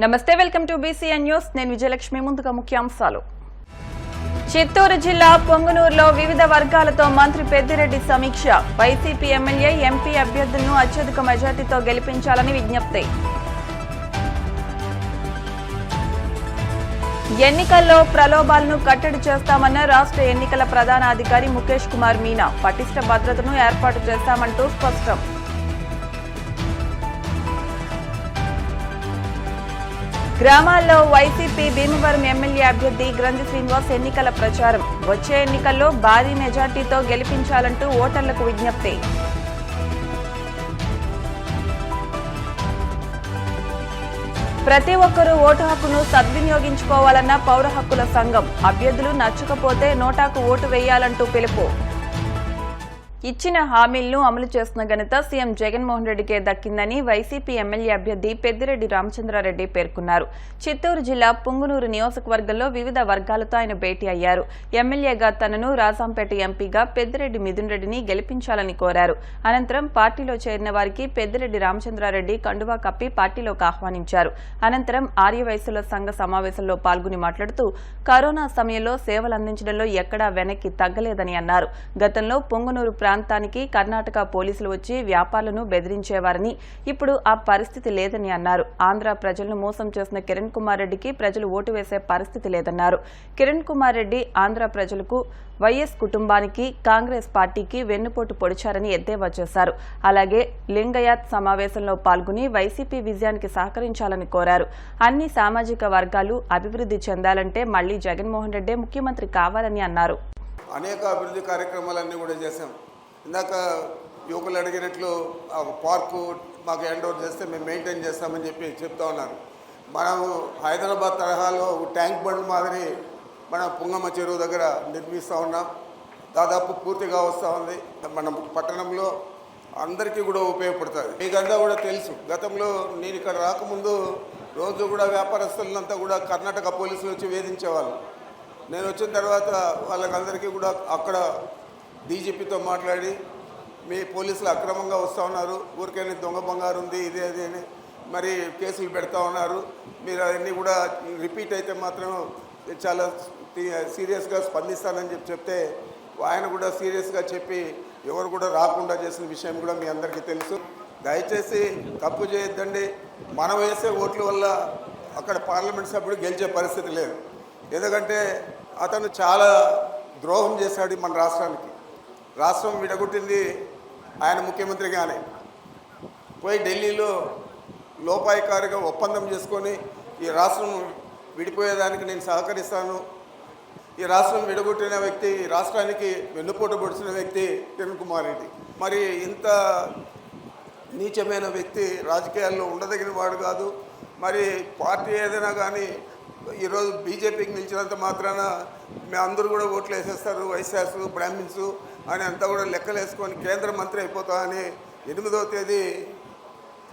నమస్తే, welcome to BCN news. నేను విజయలక్ష్మి. ముందుగా ముఖ్యాంశాలు. చిత్తూరు జిల్లా పొంగునూరులో వివిధ వర్గాలతో మంత్రి పెద్దిరెడ్డి సమీక్ష. వైసీపీ ఎమ్మెల్యే, ఎంపీ అభ్యర్థులను అత్యధిక మెజార్టీతో గెలిపించాలని విజ్ఞప్తి. ఎన్నికల్లో ప్రలోభాలను కట్టడి చేస్తామన్న రాష్ట్ర ఎన్నికల ప్రధాన అధికారి ముఖేష్ కుమార్ మీనా. పటిష్ట భద్రతను ఏర్పాటు చేస్తామంటూ స్పష్టం. గ్రామాల్లో వైసీపీ భీమవరం ఎమ్మెల్యే అభ్యర్థి గ్రంథి శ్రీనివాస్ ఎన్నికల ప్రచారం. వచ్చే ఎన్నికల్లో భారీ మెజార్టీతో గెలిపించాలంటూ ఓటర్లకు విజ్ఞప్తి. ప్రతి ఒక్కరూ ఓటు హక్కును సద్వినియోగించుకోవాలన్న పౌర హక్కుల సంఘం. అభ్యర్థులు నచ్చకపోతే నోటాకు ఓటు వేయాలంటూ పిలుపు. ఇచ్చిన హామీలను అమలు చేస్తున్న ఘనత సీఎం జగన్మోహన్ రెడ్డికే దక్కిందని వైసీపీ ఎమ్మెల్యే అభ్యర్థి పెద్దిరెడ్డి రామచంద్రారెడ్డి పేర్కొన్నారు. చిత్తూరు జిల్లా పుంగునూరు నియోజకవర్గంలో వివిధ వర్గాలతో ఆయన భేటీ అయ్యారు. ఎమ్మెల్యేగా తనను, రాజంపేట ఎంపీగా పెద్దిరెడ్డి మిథున్ రెడ్డిని గెలిపించాలని కోరారు. అనంతరం పార్టీలో చేరిన వారికి పెద్దిరెడ్డి రామచంద్రారెడ్డి కండువా కప్పి పార్టీలోకి ఆహ్వానించారు. అనంతరం ఆర్యవైశ్యుల సంఘ సమావేశంలో పాల్గొని మాట్లాడుతూ కరోనా సమయంలో సేవలందించడంలో ఎక్కడా వెనక్కి తగ్గలేదని అన్నారు. గతంలో పొంగునూరు ప్రాంతానికి కర్ణాటక పోలీసులు వచ్చి వ్యాపారులను బెదిరించేవారని, ఇప్పుడు ఆ పరిస్థితి లేదని అన్నారు. ఆంధ్ర ప్రజలను మోసం చేసిన కిరణ్ కుమార్ రెడ్డికి ప్రజలు ఓటు వేసే పరిస్థితి లేదన్నారు. కిరణ్ కుమార్ రెడ్డి ఆంధ్ర ప్రజలకు, వైఎస్ కుటుంబానికి, కాంగ్రెస్ పార్టీకి వెన్నుపోటు పొడిచారని ఎద్దేవా చేశారు. అలాగే లింగయాత్ సమావేశంలో పాల్గొని వైసీపీ విజయానికి సహకరించాలని కోరారు. అన్ని సామాజిక వర్గాలు అభివృద్ధి చెందాలంటే మళ్లీ జగన్మోహన్ రెడ్డే ముఖ్యమంత్రి కావాలని అన్నారు. అనేక అభివృద్ధి కార్యక్రమాలన్నీ కూడా చేశాం. ఇందాక యువకులు అడిగినట్లు పార్కు మాకు హ్యాండ్ ఓవర్ చేస్తే మేము మెయింటైన్ చేస్తామని చెప్తా ఉన్నారు. మనము హైదరాబాద్ తరహాలో ట్యాంక్ బండ్ మాదిరి మన పుంగమ్మ చెరువు దగ్గర నిర్మిస్తూ ఉన్నాం. దాదాపు పూర్తిగా వస్తూ ఉంది. మన పట్టణంలో అందరికీ కూడా ఉపయోగపడుతుంది. మీకంతా కూడా తెలుసు, గతంలో నేను ఇక్కడ రాకముందు రోజు కూడా వ్యాపారస్తులంతా కూడా కర్ణాటక పోలీసులు వచ్చి వేధించేవాళ్ళు. నేను వచ్చిన తర్వాత వాళ్ళకందరికీ కూడా అక్కడ డీజీపీతో మాట్లాడి, మీ పోలీసులు అక్రమంగా వస్తూ ఉన్నారు, ఊరికైనా దొంగ బంగారు ఉంది, ఇదే అదే అని మరి కేసులు పెడతా ఉన్నారు, మీరు అవన్నీ కూడా రిపీట్ అయితే మాత్రం చాలా సీరియస్గా స్పందిస్తానని చెప్తే ఆయన కూడా సీరియస్గా చెప్పి ఎవరు కూడా రాకుండా చేసిన విషయం కూడా మీ అందరికీ తెలుసు. దయచేసి తప్పు చేయొద్దండి. మనం వేసే ఓట్ల వల్ల అక్కడ పార్లమెంట్ సభ్యుడు గెలిచే పరిస్థితి లేదు. ఎందుకంటే అతను చాలా ద్రోహం చేశాడు మన రాష్ట్రానికి. రాష్ట్రం విడగొట్టింది ఆయన ముఖ్యమంత్రిగానే. పోయి ఢిల్లీలో లోపాయికారిగా ఒప్పందం చేసుకొని ఈ రాష్ట్రం విడిపోయేదానికి నేను సహకరిస్తాను, ఈ రాష్ట్రం విడగొట్టిన వ్యక్తి, ఈ రాష్ట్రానికి వెన్నుపోటు పొడిచిన వ్యక్తి కిరణ్ కుమార్ రెడ్డి. మరి ఇంత నీచమైన వ్యక్తి రాజకీయాల్లో ఉండదగిన వాడు కాదు. మరి పార్టీ ఏదైనా కానీ ఈరోజు బీజేపీకి నిలిచినంత మాత్రాన మేము అందరూ కూడా ఓట్లు వేసేస్తారు, వైశ్యాసు, బ్రాహ్మిన్స్ అని అంతా కూడా లెక్కలు వేసుకొని కేంద్ర మంత్రి అయిపోతా అని 8వ తేదీ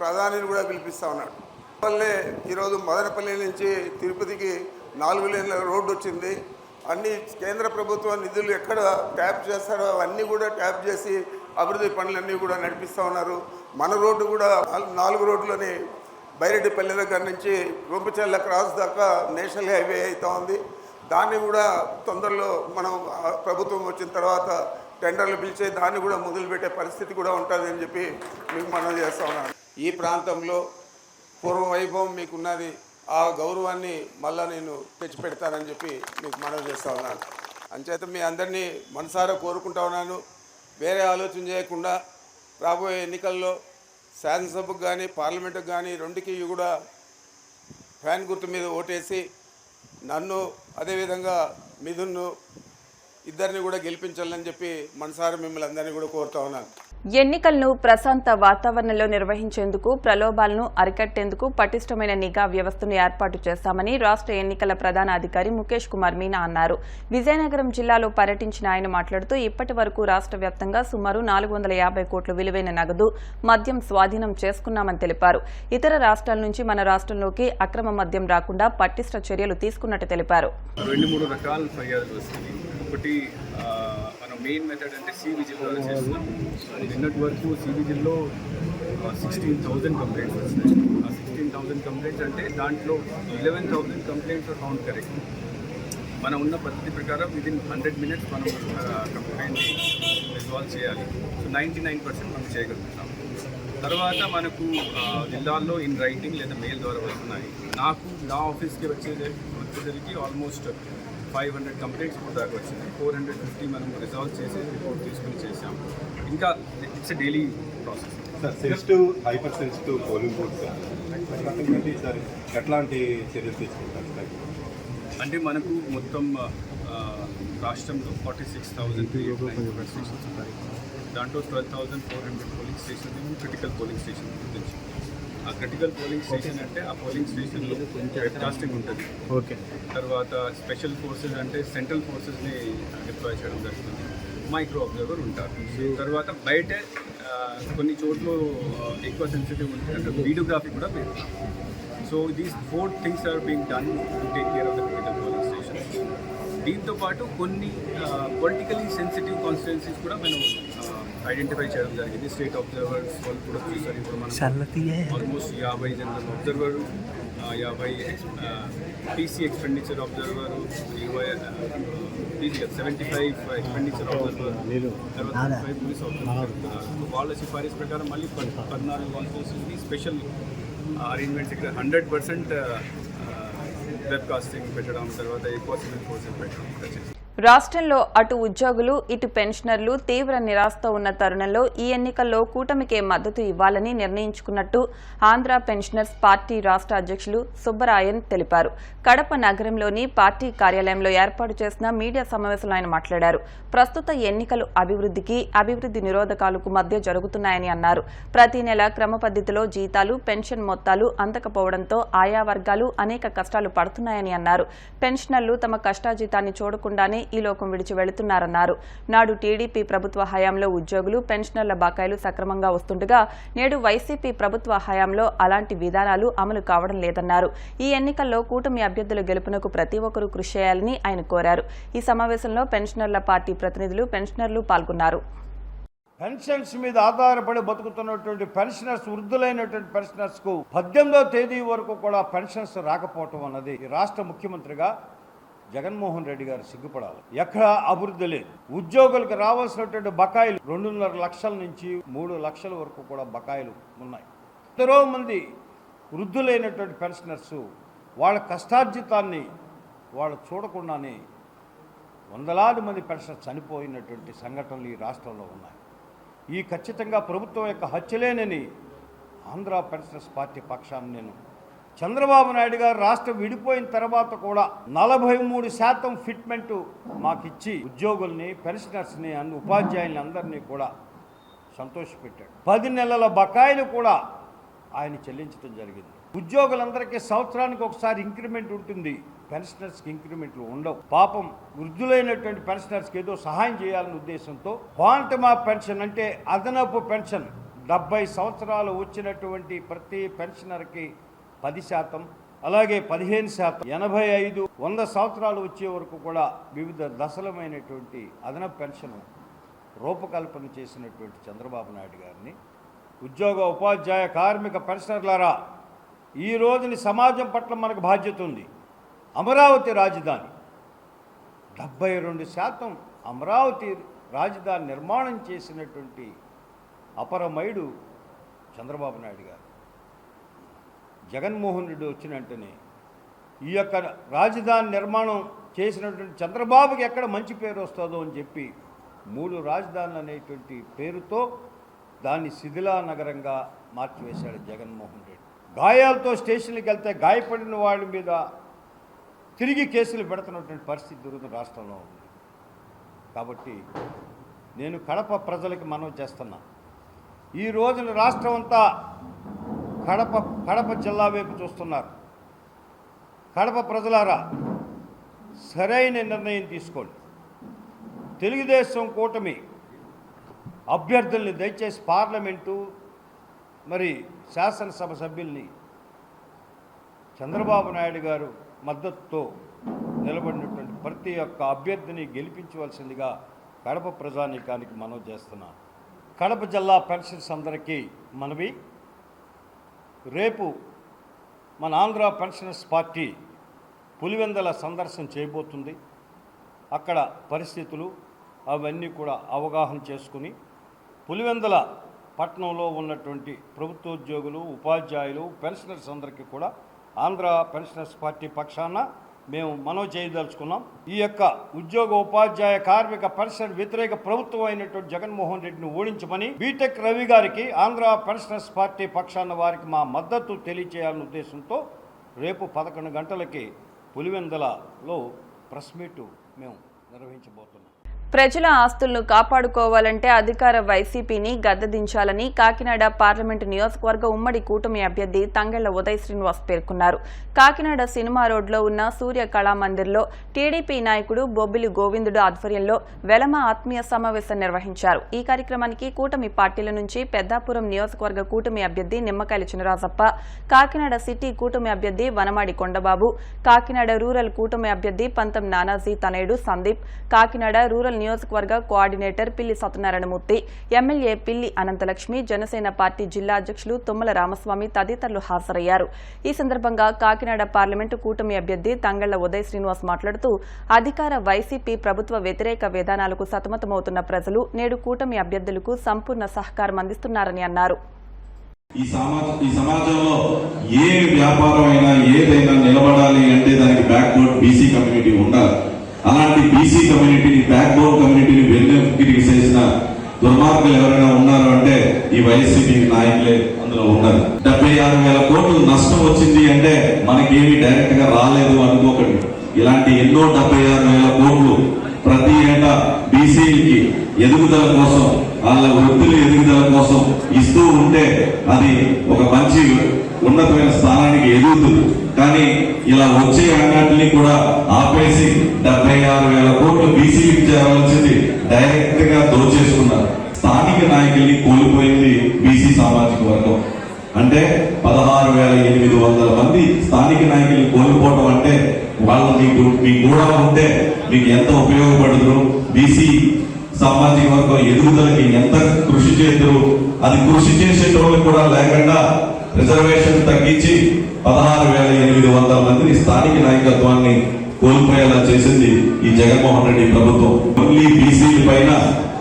ప్రధానిని కూడా పిలిపిస్తూ ఉన్నాడు. వల్లే ఈరోజు మదనపల్లి నుంచి తిరుపతికి 4 లేన్ల రోడ్డు వచ్చింది. అన్ని కేంద్ర ప్రభుత్వ నిధులు ఎక్కడ ట్యాప్ చేస్తారో అవన్నీ కూడా ట్యాప్ చేసి అభివృద్ధి పనులన్నీ కూడా నడిపిస్తూ ఉన్నారు. మన రోడ్డు కూడా 4 రోడ్లని బైరెడ్డిపల్లి దగ్గర నుంచి రొంపిచెర్ల క్రాస్ దాకా నేషనల్ హైవే అవుతూ ఉంది. దాన్ని కూడా తొందరలో మనం ప్రభుత్వం వచ్చిన తర్వాత టెండర్లు పిలిచే దాన్ని కూడా మొదలుపెట్టే పరిస్థితి కూడా ఉంటుంది అని చెప్పి మీకు మనవి చేస్తూ ఉన్నాను. ఈ ప్రాంతంలో పూర్వ వైభవం మీకున్నది, ఆ గౌరవాన్ని మళ్ళీ నేను తెచ్చిపెడతానని చెప్పి మీకు మనవి చేస్తూ ఉన్నాను. అంచేత మీ అందరినీ మనసారా కోరుకుంటా ఉన్నాను. వేరే ఆలోచన చేయకుండా రాబోయే ఎన్నికల్లో శాసనసభకు కానీ పార్లమెంటుకు కానీ రెండుకి కూడా ఫ్యాన్ గుర్తు మీద ఓటేసి నన్ను, అదేవిధంగా మిథున్ను, ఇద్దరిని కూడా గెలిపించాలని చెప్పి మనసారా మిమ్మల్ని అందరినీ కూడా కోరుతా ఉన్నాను. ఎన్నికలను ప్రశాంత వాతావరణంలో నిర్వహించేందుకు, ప్రలోభాలను అరికట్టేందుకు పటిష్టమైన నిఘా వ్యవస్థను ఏర్పాటు చేస్తామని రాష్ట్ర ఎన్నికల ప్రధాన అధికారి ముఖేష్ కుమార్ మీనా అన్నారు. విజయనగరం జిల్లాలో పర్యటించిన ఆయన మాట్లాడుతూ ఇప్పటి వరకు రాష్ట్ర వ్యాప్తంగా సుమారు 450 కోట్ల విలువైన నగదు, మద్యం స్వాధీనం చేసుకున్నామని తెలిపారు. ఇతర రాష్ట్రాల నుంచి మన రాష్ట్రంలోకి అక్రమ మద్యం రాకుండా పటిష్ట చర్యలు తీసుకున్నట్టు తెలిపారు. 2-3 రకాల ఫిర్యాదులు వస్తున్నాయి. ఒకటి మనం మెయిన్ మెథడ్ అంటే సివిజిల్లో చేస్తున్నాం. నిన్నటి వరకు సివిజిల్లో 16,000 కంప్లైంట్స్ వచ్చినాయి. ఆ 16,000 కంప్లైంట్స్ అంటే దాంట్లో 11,000 కంప్లైంట్స్ ఆర్ ఫౌండ్ కరెక్ట్. మనం ఉన్న పద్ధతి ప్రకారం విదిన్ 100 minutes మనం కంప్లైంట్ని రిజాల్వ్ చేయాలి. సో 99% మనం చేయగలుగుతాం. తర్వాత మనకు జిల్లాల్లో ఇన్ రైటింగ్ లేదా మెయిల్ ద్వారా వస్తున్నాయి. నాకు నా ఆఫీస్కి వచ్చేసరికి ఆల్మోస్ట్ 500 కంప్లైంట్స్ కూడా దాకా వచ్చింది. 450 మనం రిజాల్వ్ చేసి రిపోర్ట్ తీసుకుని చేసాం. ఇంకా it's daily process. Sir sensitive hyper sensitive polling booth sir ఎట్లాంటి చర్యలు తీసుకుంటారు? అంటే మనకు మొత్తం రాష్ట్రంలో 46,389 స్టేషన్స్ ఉన్నాయి. దాంట్లో 12,400 polling station critical polling station గురించి. ఆ క్రిటికల్ పోలింగ్ స్టేషన్ అంటే ఆ పోలింగ్ స్టేషన్లో వెబ్కాస్టింగ్ ఉంటుంది. ఓకే. తర్వాత స్పెషల్ ఫోర్సెస్ అంటే సెంట్రల్ ఫోర్సెస్ని డిప్లాయ్ చేయడం జరుగుతుంది. మైక్రో అబ్జర్వర్ ఉంటారు. తర్వాత బయట కొన్ని చోట్ల ఎక్కువ సెన్సిటివ్ ఉంటుంది, వీడియోగ్రఫీ కూడా పెడతాం. So these 4 things are being done to take care of the critical polling station. దీంతోపాటు కొన్ని పొలిటికలీ సెన్సిటివ్ కాన్స్టిట్యున్సీస్ కూడా మనం ఐడెంటిఫై చేయడం జరిగింది. స్టేట్ అబ్జర్వర్స్ వాళ్ళు కూడా చూసారు. ఇప్పుడు మనం almost 50 general observer, 50 PC expenditure observer, 75 expenditure observer, తర్వాత 5 పోలీస్ అబ్జర్వర్. వాళ్ళ సిఫారసు ప్రకారం మళ్ళీ 14 కాన్స్టిట్యున్సీస్కి స్పెషల్ అరేంజ్మెంట్స్ ఇక్కడ 100% వెబ్కాస్టింగ్ పెట్టడం, తర్వాత ఎక్కువ సివిల్ ఫోర్సెస్ పెట్టడం. రాష్ట్రంలో అటు ఉద్యోగులు ఇటు పెన్షనర్లు తీవ్ర నిరాశతో ఉన్న తరుణంలో ఈ ఎన్నికల్లో కూటమికే మద్దతు ఇవ్వాలని నిర్ణయించుకున్నట్టు ఆంధ్ర పెన్షనర్స్ పార్టీ రాష్ట్ర అధ్యక్షులు సుబ్బరాయన్ తెలిపారు. కడప నగరంలోని పార్టీ కార్యాలయంలో ఏర్పాటు చేసిన మీడియా సమావేశంలో ఆయన మాట్లాడారు. ప్రస్తుత ఎన్నికలు అభివృద్ధికి, అభివృద్ధి నిరోధకాలకు మధ్య జరుగుతున్నాయని అన్నారు. ప్రతి నెల క్రమ పద్ధతిలో జీతాలు, పెన్షన్ మొత్తాలు అందకపోవడంతో ఆయా వర్గాలు అనేక కష్టాలు పడుతున్నాయని అన్నారు. పెన్షనర్లు తమ కష్టాజీతాన్ని చూడకుండానే ఈ లోకం విడిచి వెళుతున్నారన్నారు. నాడు టీడీపీ ప్రభుత్వ హయాంలో ఉద్యోగులు, పెన్షనర్ల బకాయిలు సక్రమంగా వస్తుండగా నేడు వైసీపీ ప్రభుత్వ హయాంలో అలాంటి విధానాలు అమలు కావడం లేదన్నారు. ఈ ఎన్నికల్లో కూటమి అభ్యర్థుల గెలుపునకు ప్రతి ఒక్కరూ కృషి చేయాలని ఆయన కోరారు. ఈ సమావేశంలో పెన్షనర్ల పార్టీ ప్రతినిధులు, పెన్షనర్లు పాల్గొన్నారు. పెన్షన్స్ మీద ఆధారపడి బతుకుతున్నటువంటి పెన్షనర్స్, వృద్ధులైనటువంటి పెన్షనర్స్ కు 18వ తేదీ వరకు కూడా పెన్షన్స్ రాకపోవటం అన్నది రాష్ట్ర ముఖ్యమంత్రిగా జగన్మోహన్ రెడ్డి గారు సిగ్గుపడాలి. ఎక్కడ అభివృద్ధి లేదు. ఉద్యోగులకు రావాల్సినటువంటి బకాయిలు 2.5 లక్షల నుంచి 3 లక్షల వరకు కూడా బకాయిలు ఉన్నాయి. ఎంతో మంది వృద్ధులైనటువంటి పెన్షనర్స్ వాళ్ళ కష్టార్జితాన్ని వాళ్ళు చూడకుండానే వందలాది మంది పెన్షనర్స్ చనిపోయినటువంటి సంఘటనలు ఈ రాష్ట్రంలో ఉన్నాయి. ఈ ఖచ్చితంగా ప్రభుత్వం యొక్క హత్యలేనని ఆంధ్ర పెన్షనర్స్ పార్టీ పక్షాన్ని నేను చంద్రబాబు నాయుడు గారు రాష్ట్రం విడిపోయిన తర్వాత కూడా 43% ఫిట్మెంట్ మాకిచ్చి ఉద్యోగుల్ని, పెన్షనర్స్ని, ఉపాధ్యాయుల్ని అందరినీ కూడా సంతోషపెట్టాడు. 10 నెలల బకాయిలు కూడా ఆయన చెల్లించడం జరిగింది. ఉద్యోగులందరికీ సంవత్సరానికి ఒకసారి ఇంక్రిమెంట్ ఉంటుంది, పెన్షనర్స్కి ఇంక్రిమెంట్లు ఉండవు. పాపం వృద్ధులైనటువంటి పెన్షనర్స్కి ఏదో సహాయం చేయాలనే ఉద్దేశంతో క్వాంటమ్ ఆఫ్ పెన్షన్ అంటే అదనపు పెన్షన్ 70 సంవత్సరాలు వచ్చినటువంటి ప్రతి పెన్షనర్కి 10%, అలాగే 15%, 85, 100 సంవత్సరాలు వచ్చే వరకు కూడా వివిధ దశలమైనటువంటి అదనపు పెన్షన్ రూపకల్పన చేసినటువంటి చంద్రబాబు నాయుడు గారిని, ఉద్యోగ, ఉపాధ్యాయ, కార్మిక పెన్షనర్లారా, ఈ రోజుని సమాజం పట్ల మనకు బాధ్యత ఉంది. అమరావతి రాజధాని 72% అమరావతి రాజధాని నిర్మాణం చేసినటువంటి అపరమయుడు చంద్రబాబు నాయుడు గారు. జగన్మోహన్ రెడ్డి వచ్చిన వెంటనే ఈ యొక్క రాజధాని నిర్మాణం చేసినటువంటి చంద్రబాబుకి ఎక్కడ మంచి పేరు వస్తుందో అని చెప్పి 3 రాజధానులు అనేటువంటి పేరుతో దాన్ని శిథిలా నగరంగా మార్చివేశాడు జగన్మోహన్ రెడ్డి. గాయాలతో స్టేషన్కి వెళ్తే గాయపడిన వాళ్ళ మీద తిరిగి కేసులు పెడుతున్నటువంటి పరిస్థితి జరుగుతున్న రాష్ట్రంలో ఉంది. కాబట్టి నేను కడప ప్రజలకు మనవి చేస్తున్నా, ఈ రోజున రాష్ట్రం అంతా కడప జిల్లా వైపు చూస్తున్నారు. కడప ప్రజలారా, సరైన నిర్ణయం తీసుకోండి. తెలుగుదేశం కూటమి అభ్యర్థుల్ని దయచేసి పార్లమెంటు మరి శాసనసభ సభ్యుల్ని చంద్రబాబు నాయుడు గారు మద్దతుతో నిలబడినటువంటి ప్రతి ఒక్క అభ్యర్థిని గెలిపించవలసిందిగా కడప ప్రజానీకానికి మనవి చేస్తున్నాను. కడప జిల్లా పెన్షన్స్ అందరికీ మనవి, రేపు మన ఆంధ్ర పెన్షనర్స్ పార్టీ పులివెందల సందర్శన చేయబోతుంది. అక్కడ పరిస్థితులు అవన్నీ కూడా అవగాహన చేసుకుని పులివెందల పట్టణంలో ఉన్నటువంటి ప్రభుత్వోద్యోగులు, ఉపాధ్యాయులు, పెన్షనర్స్ అందరికీ కూడా ఆంధ్ర పెన్షనర్స్ పార్టీ పక్షాన మేము మనవి చేయదలుచుకున్నాం. ఈ యొక్క ఉద్యోగ, ఉపాధ్యాయ, కార్మిక, పెన్షన్ వ్యతిరేక ప్రభుత్వం అయినటువంటి జగన్మోహన్ రెడ్డిని ఓడించమని బీటెక్ రవి గారికి ఆంధ్ర పెన్షనర్స్ పార్టీ పక్షాన వారికి మా మద్దతు తెలియచేయాలనే ఉద్దేశంతో రేపు 11 గంటలకి పులివెందలలో ప్రెస్ మీటు మేము నిర్వహించబోతున్నాం. ప్రజల ఆస్తులను కాపాడుకోవాలంటే అధికార వైసీపీని గద్దెదించాలని కాకినాడ పార్లమెంటు నియోజకవర్గ ఉమ్మడి కూటమి అభ్యర్థి తంగెళ్ల ఉదయ్ శ్రీనివాస్ పేర్కొన్నారు. కాకినాడ సినిమా రోడ్లో ఉన్న సూర్య కళామందిర్లో టీడీపీ నాయకుడు బొబ్బిలి గోవిందుడు ఆధ్వర్యంలో వెలమ ఆత్మీయ సమావేశం నిర్వహించారు. ఈ కార్యక్రమానికి కూటమి పార్టీల నుంచి పెద్దాపురం నియోజకవర్గ కూటమి అభ్యర్థి నిమ్మకాయల చినరాజప్ప, కాకినాడ సిటీ కూటమి అభ్యర్థి వనమాడి కొండబాబు, కాకినాడ రూరల్ కూటమి అభ్యర్థి పంతం నానాజీ తనయుడు సందీప్, కాకినాడ రూరల్ నియోజకవర్గ కోఆర్డినేటర్ పిల్లి సత్యనారాయణమూర్తి, ఎమ్మెల్యే పిల్లి అనంతలక్ష్మి, జనసేన పార్టీ జిల్లా అధ్యక్షులు తుమ్మల రామస్వామి తదితరులు హాజరయ్యారు. ఈ సందర్భంగా కాకినాడ పార్లమెంటు కూటమి అభ్యర్థి తంగళ్ల ఉదయ్ శ్రీనివాస్ మాట్లాడుతూ అధికార వైసీపీ ప్రభుత్వ వ్యతిరేక విధానాలకు సతమతమవుతున్న ప్రజలు నేడు కూటమి అభ్యర్థులకు సంపూర్ణ సహకారం అందిస్తున్నారని అన్నారు. ఈ సమాజంలో ఏ వ్యాపారం అయినా ఏదైనా నిలబడాలి అంటే దానికి బ్యాక్ బోన్ బీసీ కమ్యూనిటీ ఉండాలి. అలాంటి బీసీ కమ్యూనిటీని, బ్యాక్ బోన్ కమ్యూనిటీని వెన్నెక్కి చేసిన దుర్మార్గులు ఎవరైనా ఉన్నారు అంటే ఈ వైసీపీ నాయకులే అందులో ఉన్నారు. 76,000 కోట్లు నష్టం వచ్చింది అంటే మనకేమీ డైరెక్ట్ గా రాలేదు అనుకోకండి. ఇలాంటి ఎన్నో 76,000 కోట్లు ప్రతి ఏటా బీసీలకి ఎదుగుదల కోసం, వాళ్ళ వృత్తుల ఎదుగుదల కోసం ఇస్తూ ఉంటే అది ఒక మంచి ఉన్నతమైన స్థానానికి ఎదుగుతుంది. కానీ ఇలా వచ్చే అన్నింటినీ కూడా ఆపేసి 76,000 కోట్లు బీసీలకు చేరవలసింది డైరెక్ట్ గా దోచేసుకున్నారు. స్థానిక నాయకుల్ని కోల్పోయింది బీసీ సామాజిక వర్గం. అంటే 16,800 మంది స్థానిక నాయకుల్ని కోల్పోవడం అంటే వాళ్ళు మీ కూడా ఉంటే మీకు ఎంత ఉపయోగపడుతురు, బీసీ సామాజిక వర్గం ఎదుగుదలకి ఎంత కృషి చేద్దరు, అది కృషి చేసేటోళ్ళు కూడా లేకుండా రిజర్వేషన్ తగ్గించి 16,800 మందిని స్థానిక నాయకత్వాన్ని కోల్పోయేలా చేసింది ఈ జగన్మోహన్ రెడ్డి ప్రభుత్వం. ఓన్లీ బీసీల పైన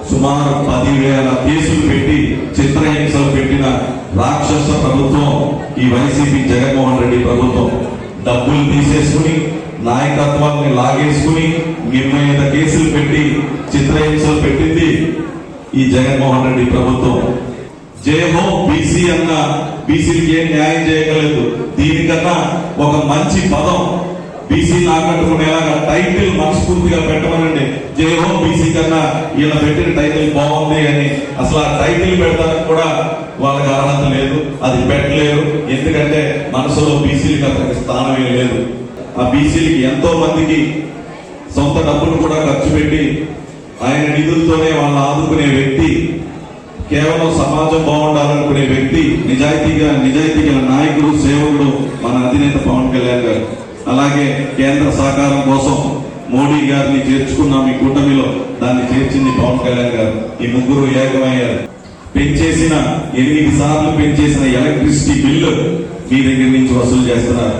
సుమారు 10,000 కేసులు పెట్టి చిత్రహింసలు పెట్టిన రాక్షస ప్రభుత్వం ఈ వైసీపీ జగన్మోహన్ రెడ్డి ప్రభుత్వం. డబ్బులు తీసేసుకుని, నాయకత్వాన్ని లాగేసుకుని మీద కేసులు పెట్టి చిత్రహింసలు పెట్టింది ఈ జగన్మోహన్ రెడ్డి ప్రభుత్వం. జయహో బీసీ అన్న బీసీలకి ఏం న్యాయం చేయగలదు. దీనికన్నా ఒక మంచి పదం బీసీని ఆకట్టుకునేలాగా టైటిల్ మనస్ఫూర్తిగా పెట్టమనండి. జయహో బీసీ కన్నా ఇలా పెట్టిన టైటిల్ బాగుంది అని. అసలు ఆ టైటిల్ పెడతానికి కూడా వాళ్ళకి అర్హత లేదు, అది పెట్టలేరు. ఎందుకంటే మనసులో బీసీలకి అతనికి స్థానమే లేదు. ఆ బీసీలకి ఎంతో మందికి సొంత డబ్బులు కూడా ఖర్చు పెట్టి ఆయన నిధులతోనే వాళ్ళని ఆదుకునే వ్యక్తి, కేవలం సమాజం బాగుండాలనుకునే వ్యక్తి, నిజాయితీగా నాయకుడు, సేవకుడు మన అధినేత పవన్ కళ్యాణ్ గారు. అలాగే కేంద్ర సహకారం కోసం మోడీ గారిని చేర్చుకున్నాం ఈ కూటమిలో, దాన్ని చేర్చింది పవన్ కళ్యాణ్ గారు. ఈ ముగ్గురు ఏకమయ్యారు. పెంచేసిన 8 సార్లు పెంచేసిన ఎలక్ట్రిసిటీ బిల్లు మీ దగ్గర నుంచి వసూలు చేస్తున్నారు.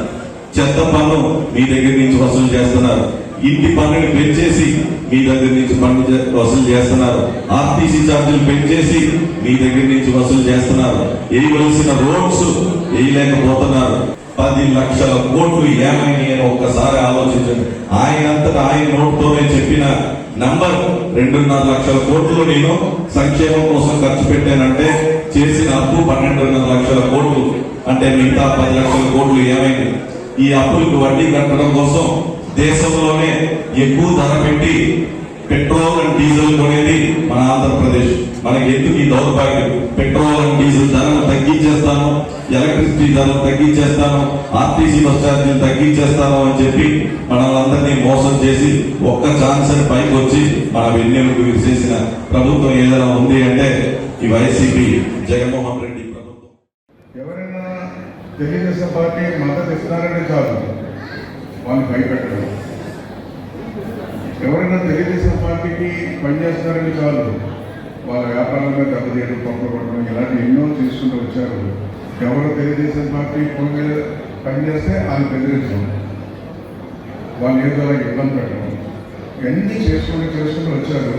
చెత్త పన్ను మీ దగ్గర నుంచి వసూలు చేస్తున్నారు. ఇంటి పన్నుని పెంచేసి మీ దగ్గర నుంచి పన్ను వసూలు చేస్తున్నారు. ఆర్టీసీ ఛార్జీలు పెంచేసి మీ దగ్గర నుంచి వసూలు చేస్తున్నారు. వేయవలసిన రోడ్స్ వేయలేకపోతున్నారు. 10 లక్షల కోట్లు ఏమైనాయి అని ఒక్కసారి ఆలోచించండి. ఆయనంతటా ఆయన నోటుతోనే చెప్పిన నంబర్ 2.5 లక్షల కోట్లు నేను సంక్షేమం కోసం ఖర్చు పెట్టానంటే చేసిన అప్పు 12.5 లక్షల కోట్లు. అంటే మిగతా 10 లక్షల కోట్లు ఏమైంది? ఈ అప్పులకు వడ్డీ కట్టడం కోసం దేశంలోనే ఎక్కువ ధర పెట్టి పెట్రోల్ అండ్ డీజిల్ కొనేది మన ఆంధ్రప్రదేశ్. మనకి ఎందుకు ఈ దౌర్భాగ్యం? పెట్రోల్ అండ్ డీజిల్ ధరలు తగ్గించేస్తాను, ఎలక్ట్రిసిటీ ధరలు తగ్గించేస్తాను, ఆర్టీసీ బస్ ఛార్జీలు తగ్గించేస్తాను అని చెప్పి మనల్ని మోసం చేసి ఒక్క ఛాన్స్ అని పైకి వచ్చి మన వెన్నెముకు విరిచేసిన ప్రభుత్వం ఏదైనా ఉంది అంటే ఈ వైసీపీ జగన్మోహన్ రెడ్డి ప్రభుత్వం. ఎవరైనా తెలుగుదేశం పార్టీ మద్దతు ఇస్తారనే కాదు వాళ్ళు భయపెట్టడం, ఎవరైనా తెలుగుదేశం పార్టీకి పనిచేస్తున్నారని కాదు వాళ్ళ వ్యాపారాలుగా దెబ్బతీయడం, పప్పులు కొట్టడం, ఇలాంటి ఎన్నో తీసుకుంటూ వచ్చారు. ఎవరు తెలుగుదేశం పార్టీ పనిచేస్తే వాళ్ళు బెదిరించడం, వాళ్ళు ఏదో ఇబ్బంది పెట్టడం, ఇవన్నీ చేసుకుని వచ్చారు.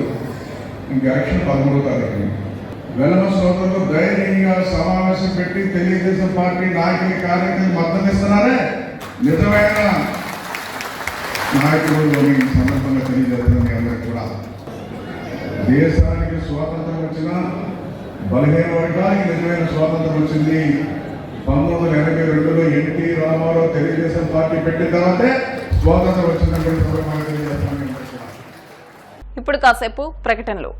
ఇంక యాక్షన్ 13వ తారీఖుని వెలమ సోదరులు ధైర్యంగా సమావేశం పెట్టి తెలుగుదేశం పార్టీ నాయకులు కార్యక్రమం మద్దతు ఇస్తున్నారే నిజమైన నాయకులు ఈ సందర్భంగా తెలియజేస్తుంది. అందరికీ కూడా దేశానికి స్వాతంత్రం వచ్చిన బలహీన వర్గానికి నిజమైన స్వాతంత్రం వచ్చింది 1982లో ఎన్టీ రామారావు తెలుగుదేశం పార్టీ పెట్టిన తర్వాతే స్వాతంత్రం వచ్చిందని తెలియజేస్తున్నాను. ఇప్పుడు కాసేపు ప్రకటనలు.